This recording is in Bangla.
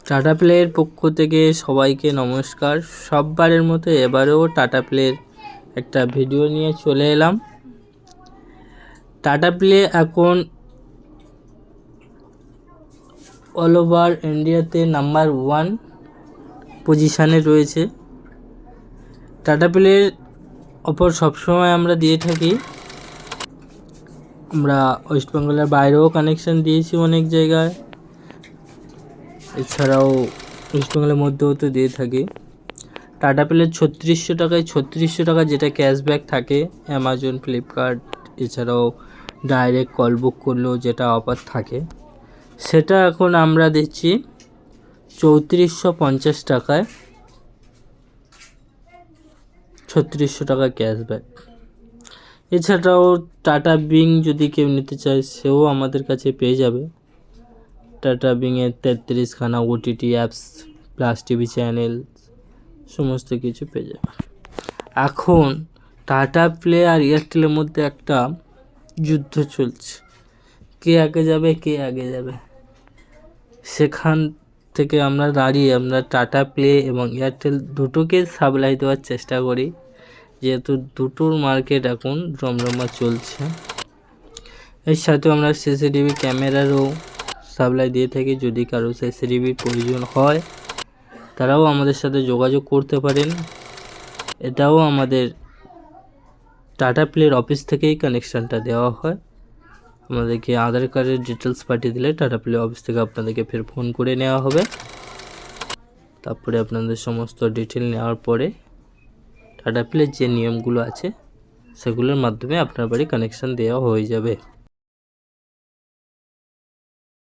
টাটা প্লের পক্ষ থেকে সবাইকে নমস্কার। সববারের মতো এবারেও টাটা প্লের একটা ভিডিও নিয়ে চলে এলাম। টাটা প্লে এখন অল ওভার ইন্ডিয়াতে নাম্বার 1 পজিশানে রয়েছে। টাটা প্লের অফার সবসময় আমরা দিয়ে থাকি। আমরা ওয়েস্ট বেঙ্গলের বাইরেও কানেকশান দিয়েছি অনেক জায়গায়, এছাড়াও ওয়েস্ট বেঙ্গলের মধ্যেও তো দিয়ে থাকি। টাটা প্লের 3600 টাকা যেটা ক্যাশব্যাক থাকে অ্যামাজন, ফ্লিপকার্ট, এছাড়াও ডাইরেক্ট কল বুক করলেও যেটা অফার থাকে, সেটা এখন আমরা দিচ্ছি 3450 টাকায় 3600 টাকা ক্যাশব্যাক। এছাড়াও টাটা বিং যদি কেউ নিতে চায় সেও আমাদের কাছে পেয়ে যাবে। টাটা বিংয়ের 33খানা OTT apps plus TV channel সমস্ত কিছু পেয়ে যাবে। এখন টাটা প্লে আর এয়ারটেলের মধ্যে একটা যুদ্ধ চলছে, কে আগে যাবে। সেখান থেকে আমরা দাঁড়িয়ে আমরা টাটা প্লে এবং এয়ারটেল দুটোকে সাপ্লাই দেওয়ার চেষ্টা করি, যেহেতু দুটোর মার্কেট এখন রমরমা চলছে। এর সাথেও আমরা সিসিটিভি ক্যামেরারও সাপ্লাই দিয়ে থাকি। যদি কারো সিসিটিভির প্রয়োজন হয় তারাও আমাদের সাথে যোগাযোগ করতে পারেন। এটাও আমাদের টাটা প্লের অফিস থেকেই কানেকশানটা দেওয়া হয়। আমাদেরকে আধার কার্ডের ডিটেলস পাঠিয়ে দিলে টাটা প্লে অফিস থেকে আপনাদেরকে ফের ফোন করে নেওয়া হবে। তারপরে আপনাদের সমস্ত ডিটেল নেওয়ার পরে টাটা প্লের যে নিয়মগুলো আছে সেগুলোর মাধ্যমে আপনার বাড়ি কানেকশান দেওয়া হয়ে যাবে।